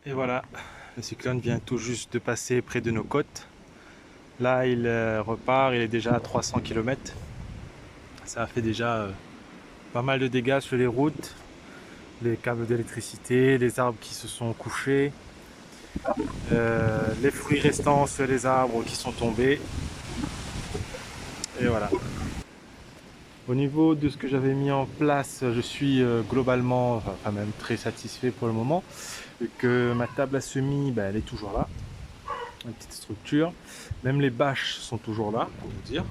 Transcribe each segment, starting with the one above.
Et voilà, le cyclone vient tout juste de passer près de nos côtes. Là, il repart, il est déjà à 300 km. Ça a fait déjà pas mal de dégâts sur les routes, les câbles d'électricité, les arbres qui se sont couchés, les fruits restants sur les arbres qui sont tombés. Et voilà. Au niveau de ce que j'avais mis en place, je suis globalement, enfin même très satisfait pour le moment. Vu que ma table à semis, ben, elle est toujours là. Une petite structure. Même les bâches sont toujours là, pour vous dire.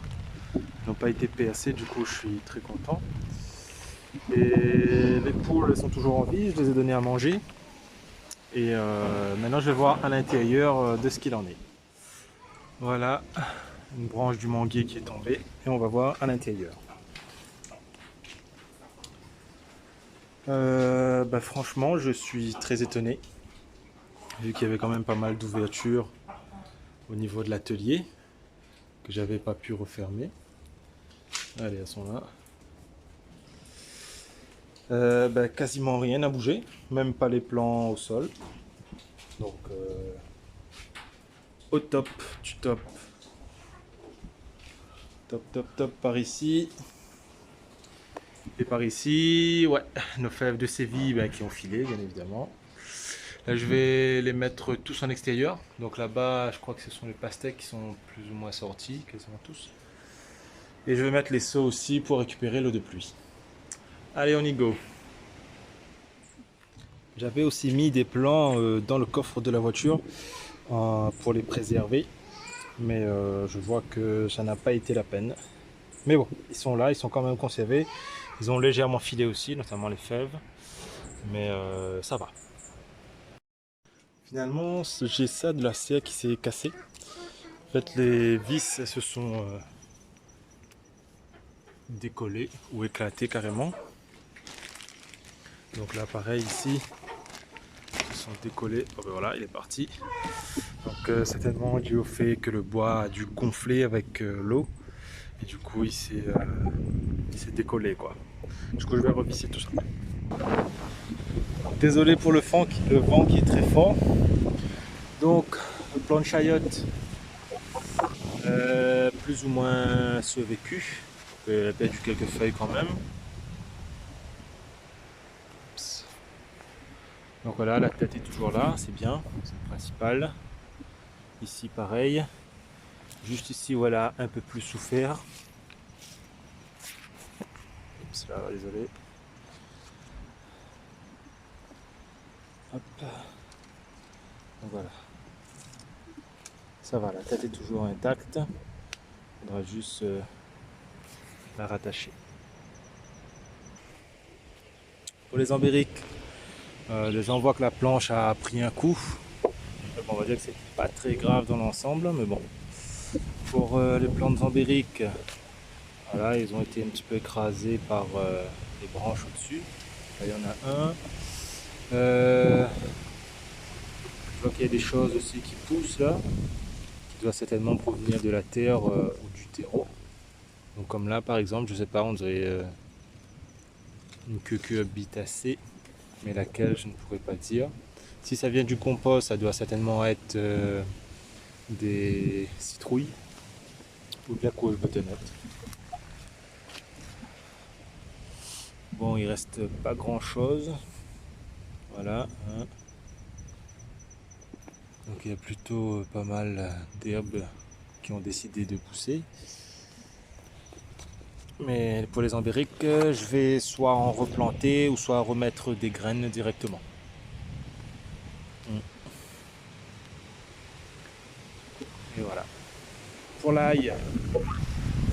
Ils n'ont pas été PAC, du coup je suis très content. Et les poules elles sont toujours en vie, je les ai données à manger. Et maintenant je vais voir à l'intérieur de ce qu'il en est. Voilà, une branche du manguier qui est tombée et on va voir à l'intérieur. Bah franchement je suis très étonné, vu qu'il y avait quand même pas mal d'ouvertures au niveau de l'atelier que j'avais pas pu refermer. Allez, elles sont là. Bah, quasiment rien n'a bougé, même pas les plants au sol. Donc au top du top. Top top top par ici. Et par ici, ouais, nos fèves de Séville ben, qui ont filé bien évidemment. Là je vais les mettre tous en extérieur. Donc là-bas je crois que ce sont les pastèques qui sont plus ou moins sortis, quasiment tous. Et je vais mettre les seaux aussi pour récupérer l'eau de pluie. Allez, on y go. J'avais aussi mis des plants dans le coffre de la voiture pour les préserver. Mais je vois que ça n'a pas été la peine. Mais bon, ils sont là, ils sont quand même conservés. Ils ont légèrement filé aussi, notamment les fèves. Mais ça va. Finalement, j'ai ça de la serre qui s'est cassée. En fait, les vis elles se sont décollées ou éclatées carrément. Donc là, pareil ici, ils se sont décollés. Oh ben voilà, il est parti. Donc certainement dû au fait que le bois a dû gonfler avec l'eau. Et du coup, il s'est décollé quoi. Du coup, je vais revisser tout ça. Désolé pour le vent qui est très fort. Donc, le plan de chayotte, plus ou moins survécu. Elle a perdu quelques feuilles quand même. Oups. Donc voilà, la tête est toujours là, c'est bien, c'est le principal. Ici pareil. Juste ici, voilà, un peu plus souffert. Oups, là, désolé. Hop. Donc voilà. Ça va, la tête est toujours intacte. Il faudra juste la rattacher. Pour les embériques, déjà on voit que la planche a pris un coup. On va dire que c'est pas très grave dans l'ensemble, mais bon. Pour les plantes embériques, voilà, ils ont été un petit peu écrasés par les branches au-dessus. Là, il y en a un. Je vois qu'il y a des choses aussi qui poussent là, qui doivent certainement provenir de la terre ou du terreau. Donc comme là par exemple, je sais pas, on dirait une cucurbitacée, mais laquelle je ne pourrais pas dire. Si ça vient du compost, ça doit certainement être des citrouilles ou de la couche butternut. Bon, il reste pas grand chose. Voilà. Hein. Donc il y a plutôt pas mal d'herbes qui ont décidé de pousser. Mais pour les embériques, je vais soit en replanter ou soit remettre des graines directement. Et voilà. Pour l'ail,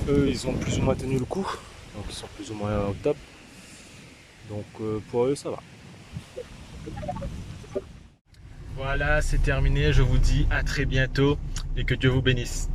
eux ils ont plus ou moins tenu le coup. Donc ils sont plus ou moins au top. Donc pour eux ça va. Voilà, c'est terminé. Je vous dis à très bientôt et que Dieu vous bénisse.